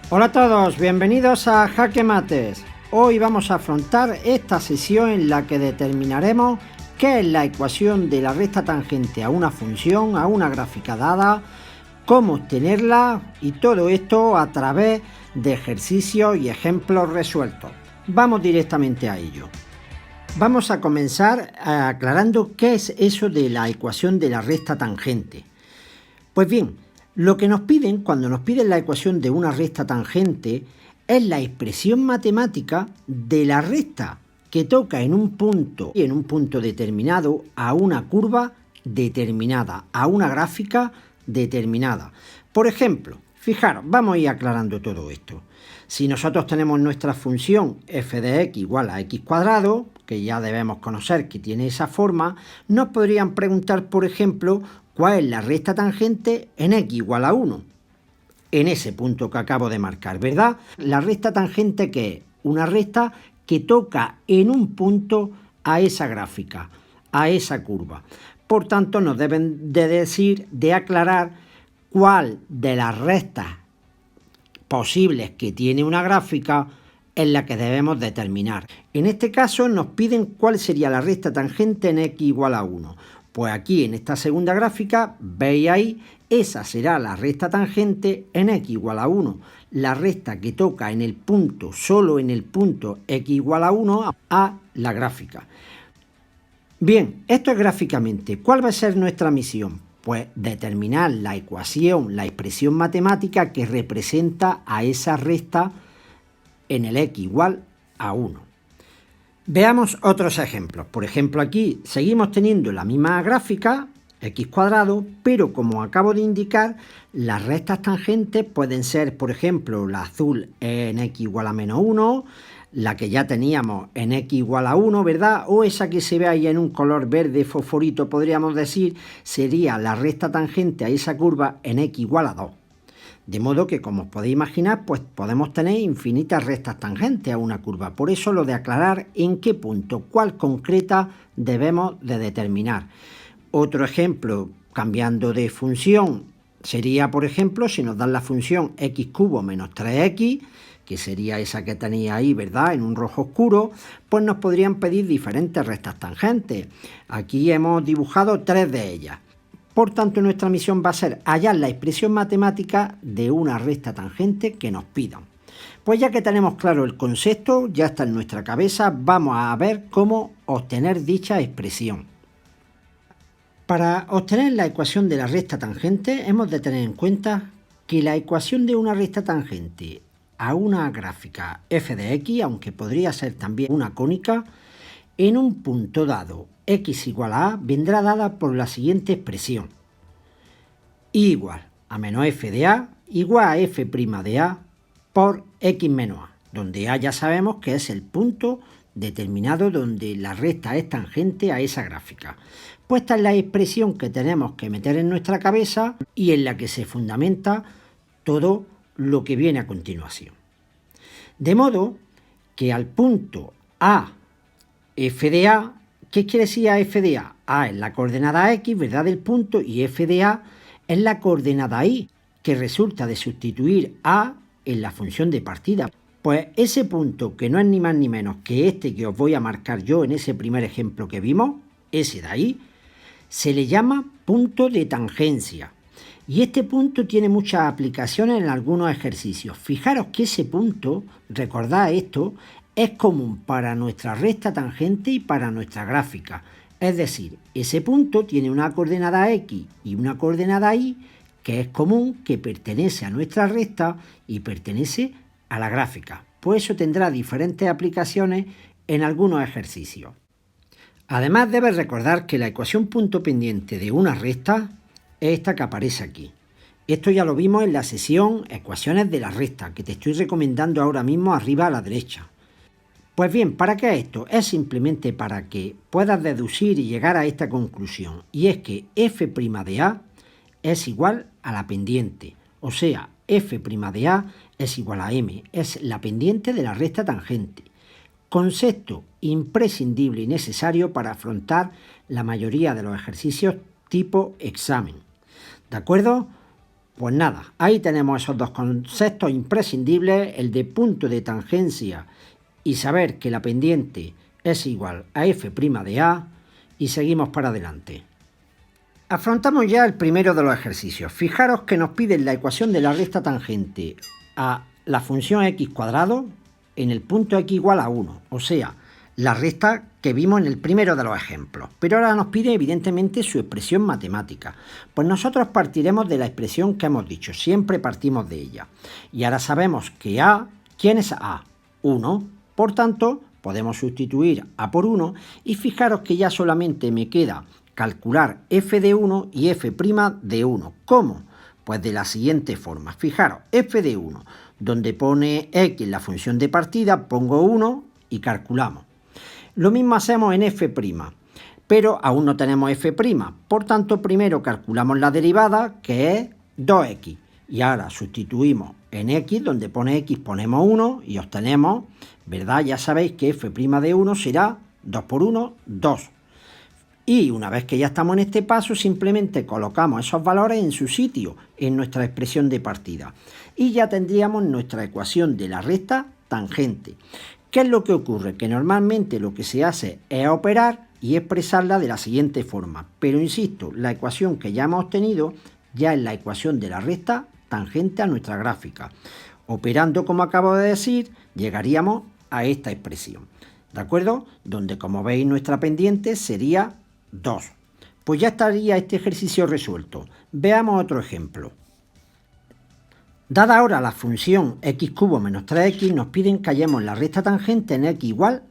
Hola a todos, bienvenidos a Jaque Mates. Hoy vamos a afrontar esta sesión en la que determinaremos qué es la ecuación de la recta tangente a una función, a una gráfica dada, cómo obtenerla y todo esto a través de ejercicios y ejemplos resueltos. Vamos directamente a ello. Vamos a comenzar aclarando qué es eso de la ecuación de la recta tangente. Pues bien, lo que nos piden cuando nos piden la ecuación de una recta tangente es la expresión matemática de la recta que toca en un punto determinado a una curva determinada, a una gráfica determinada. Por ejemplo, fijaros, vamos a ir aclarando todo esto. Si nosotros tenemos nuestra función f de x igual a x cuadrado, que ya debemos conocer que tiene esa forma, nos podrían preguntar, por ejemplo, ¿cuál es la recta tangente en x igual a 1? En ese punto que acabo de marcar, ¿verdad? La recta tangente, ¿qué es? Una recta que toca en un punto a esa gráfica, a esa curva. Por tanto, nos deben de aclarar cuál de las rectas posibles que tiene una gráfica es la que debemos determinar. En este caso nos piden cuál sería la recta tangente en x igual a 1. Pues aquí en esta segunda gráfica, veis ahí, esa será la recta tangente en x igual a 1. La recta que toca en el punto, solo en el punto x igual a 1 a la gráfica. Bien, esto es gráficamente. ¿Cuál va a ser nuestra misión? Pues determinar la ecuación, la expresión matemática que representa a esa recta en el x igual a 1. Veamos otros ejemplos. Por ejemplo, aquí seguimos teniendo la misma gráfica, x cuadrado, pero como acabo de indicar, las rectas tangentes pueden ser, por ejemplo, la azul en x igual a menos 1, la que ya teníamos en x igual a 1, ¿verdad? O esa que se ve ahí en un color verde fosforito, podríamos decir, sería la recta tangente a esa curva en x igual a 2. De modo que, como os podéis imaginar, pues podemos tener infinitas rectas tangentes a una curva. Por eso lo de aclarar en qué punto, cuál concreta debemos de determinar. Otro ejemplo, cambiando de función, sería, por ejemplo, si nos dan la función x cubo menos 3x, que sería esa que tenía ahí, ¿verdad?, en un rojo oscuro, pues nos podrían pedir diferentes rectas tangentes. Aquí hemos dibujado 3 de ellas. Por tanto, nuestra misión va a ser hallar la expresión matemática de una recta tangente que nos pidan. Pues ya que tenemos claro el concepto, ya está en nuestra cabeza, vamos a ver cómo obtener dicha expresión. Para obtener la ecuación de la recta tangente, hemos de tener en cuenta que la ecuación de una recta tangente a una gráfica f de x, aunque podría ser también una cónica, en un punto dado x igual a a, vendrá dada por la siguiente expresión: y igual a menos f de a igual a f' de a por x menos a, donde a ya sabemos que es el punto determinado donde la recta es tangente a esa gráfica. Pues esta es la expresión que tenemos que meter en nuestra cabeza y en la que se fundamenta todo lo que viene a continuación. De modo que al punto a f de a, ¿qué quiere decir a f de a? A es la coordenada x, ¿verdad?, del punto, y f de a es la coordenada y, que resulta de sustituir a en la función de partida. Pues ese punto, que no es ni más ni menos que este que os voy a marcar yo en ese primer ejemplo que vimos, ese de ahí, se le llama punto de tangencia. Y este punto tiene muchas aplicaciones en algunos ejercicios. Fijaros que ese punto, recordad esto, es común para nuestra recta tangente y para nuestra gráfica. Es decir, ese punto tiene una coordenada x y una coordenada y que es común, que pertenece a nuestra recta y pertenece a la gráfica. Pues eso tendrá diferentes aplicaciones en algunos ejercicios. Además, debes recordar que la ecuación punto pendiente de una recta es esta que aparece aquí. Esto ya lo vimos en la sesión Ecuaciones de la recta, que te estoy recomendando ahora mismo arriba a la derecha. Pues bien, ¿para qué es esto? Es simplemente para que puedas deducir y llegar a esta conclusión, y es que f' de a es igual a la pendiente, o sea, f' de a es igual a m, es la pendiente de la recta tangente. Concepto imprescindible y necesario para afrontar la mayoría de los ejercicios tipo examen. ¿De acuerdo? Pues nada, ahí tenemos esos dos conceptos imprescindibles, el de punto de tangencia y saber que la pendiente es igual a f' de A, y seguimos para adelante. Afrontamos ya el primero de los ejercicios. Fijaros que nos piden la ecuación de la recta tangente a la función x cuadrado en el punto x igual a 1, o sea, la recta que vimos en el primero de los ejemplos. Pero ahora nos pide evidentemente su expresión matemática. Pues nosotros partiremos de la expresión que hemos dicho, siempre partimos de ella. Y ahora sabemos que A, ¿quién es A? 1. Por tanto, podemos sustituir A por 1 y fijaros que ya solamente me queda calcular f de 1 y f' de 1. ¿Cómo? Pues de la siguiente forma. Fijaros, f de 1, donde pone x la función de partida, pongo 1 y calculamos. Lo mismo hacemos en f', pero aún no tenemos f'. Por tanto, primero calculamos la derivada, que es 2x. Y ahora sustituimos en x, donde pone x ponemos 1 y obtenemos, ¿verdad? Ya sabéis que f' de 1 será 2 por 1, 2. Y una vez que ya estamos en este paso, simplemente colocamos esos valores en su sitio, en nuestra expresión de partida. Y ya tendríamos nuestra ecuación de la recta tangente. ¿Qué es lo que ocurre? Que normalmente lo que se hace es operar y expresarla de la siguiente forma. Pero insisto, la ecuación que ya hemos obtenido ya es la ecuación de la recta tangente a nuestra gráfica. Operando, como acabo de decir, llegaríamos a esta expresión. ¿De acuerdo? Donde, como veis, nuestra pendiente sería 2. Pues ya estaría este ejercicio resuelto. Veamos otro ejemplo. Dada ahora la función x cubo menos 3x, nos piden que hallemos la recta tangente en x igual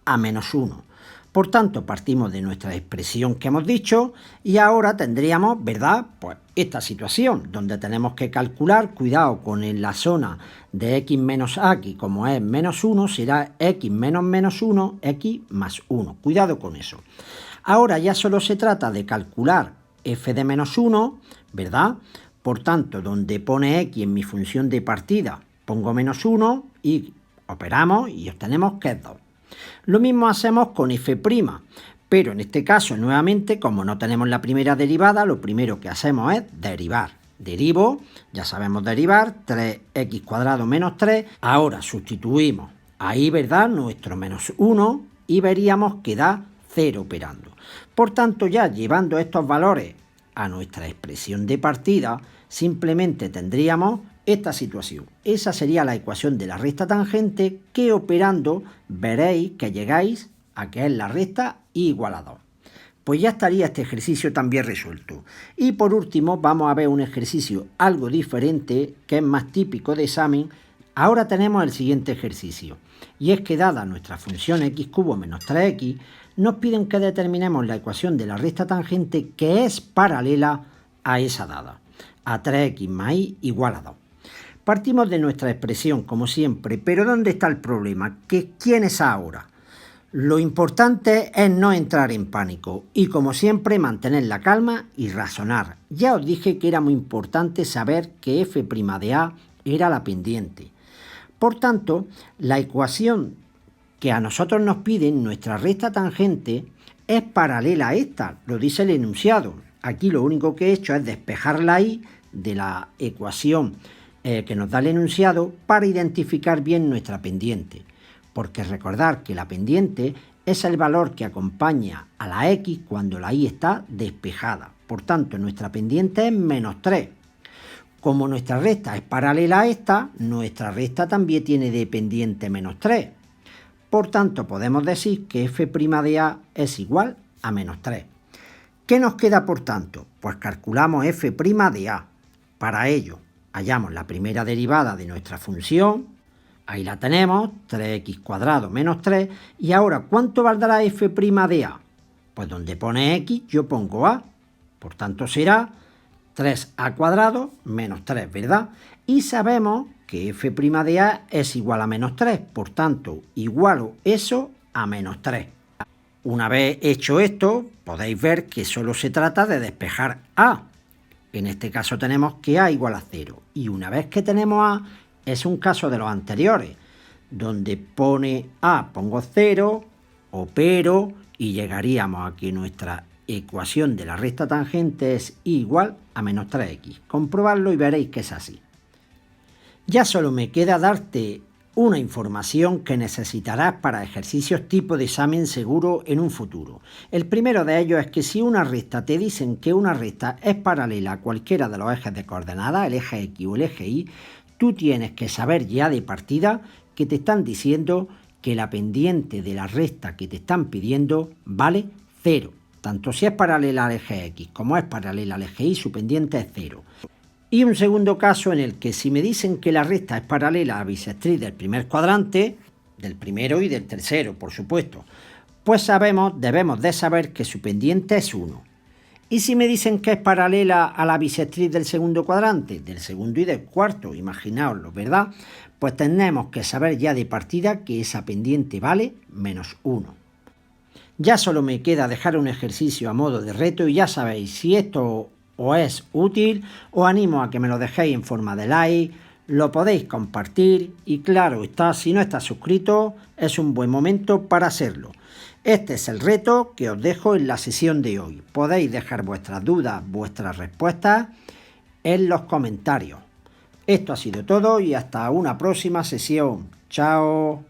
a menos 1. Por tanto, partimos de nuestra expresión que hemos dicho y ahora tendríamos, ¿verdad?, pues esta situación, donde tenemos que calcular, cuidado con la zona de x menos a, que como es menos 1, será x menos menos 1, x más 1. Cuidado con eso. Ahora ya solo se trata de calcular f de menos 1, ¿verdad? Por tanto, donde pone x en mi función de partida, pongo menos 1 y operamos y obtenemos que es 2. Lo mismo hacemos con f', pero en este caso, nuevamente, como no tenemos la primera derivada, lo primero que hacemos es derivar. Derivo, ya sabemos derivar, 3x cuadrado menos 3. Ahora sustituimos ahí, ¿verdad?, nuestro menos 1 y veríamos que da 0 operando. Por tanto, ya llevando estos valores a nuestra expresión de partida, simplemente tendríamos esta situación. Esa sería la ecuación de la recta tangente que operando veréis que llegáis a que es la recta y igual a 2. Pues ya estaría este ejercicio también resuelto. Y por último vamos a ver un ejercicio algo diferente que es más típico de examen. Ahora tenemos el siguiente ejercicio. Y es que dada nuestra función x cubo menos 3x, nos piden que determinemos la ecuación de la recta tangente que es paralela a esa dada, a 3x más y igual a 2. Partimos de nuestra expresión, como siempre, pero ¿dónde está el problema? ¿Quién es ahora? Lo importante es no entrar en pánico y, como siempre, mantener la calma y razonar. Ya os dije que era muy importante saber que f' de A era la pendiente. Por tanto, la ecuación que a nosotros nos piden, nuestra recta tangente, es paralela a esta, lo dice el enunciado. Aquí lo único que he hecho es despejar la y de la ecuación que nos da el enunciado para identificar bien nuestra pendiente. Porque recordar que la pendiente es el valor que acompaña a la x cuando la y está despejada. Por tanto, nuestra pendiente es menos 3. Como nuestra recta es paralela a esta, nuestra recta también tiene de pendiente menos 3. Por tanto, podemos decir que f' de A es igual a menos 3. ¿Qué nos queda, por tanto? Pues calculamos f' de A. Para ello, hallamos la primera derivada de nuestra función. Ahí la tenemos, 3x cuadrado menos 3. Y ahora, ¿cuánto valdrá f' de A? Pues donde pone x, yo pongo A. Por tanto, será 3a cuadrado menos 3, ¿verdad? Y sabemos que f' de A es igual a menos 3. Por tanto, igualo eso a menos 3. Una vez hecho esto, podéis ver que solo se trata de despejar A. En este caso tenemos que A igual a 0. Y una vez que tenemos A, es un caso de los anteriores, donde pone A, pongo 0, opero y llegaríamos a que nuestra ecuación de la recta tangente es y igual a menos 3x. Comprobadlo y veréis que es así. Ya solo me queda darte una información que necesitarás para ejercicios tipo de examen seguro en un futuro. El primero de ellos es que si una recta te dicen que una recta es paralela a cualquiera de los ejes de coordenadas, el eje X o el eje Y, tú tienes que saber ya de partida que te están diciendo que la pendiente de la recta que te están pidiendo vale 0. Tanto si es paralela al eje X como es paralela al eje Y, su pendiente es 0. Y un segundo caso en el que si me dicen que la recta es paralela a la bisectriz del primer cuadrante, del primero y del tercero, por supuesto, pues debemos de saber que su pendiente es 1. Y si me dicen que es paralela a la bisectriz del segundo cuadrante, del segundo y del cuarto, imaginaoslo, ¿verdad? Pues tenemos que saber ya de partida que esa pendiente vale menos 1. Ya solo me queda dejar un ejercicio a modo de reto y ya sabéis, si esto os es útil, os animo a que me lo dejéis en forma de like, lo podéis compartir y claro está, si no estás suscrito, es un buen momento para hacerlo. Este es el reto que os dejo en la sesión de hoy. Podéis dejar vuestras dudas, vuestras respuestas en los comentarios. Esto ha sido todo y hasta una próxima sesión. Chao.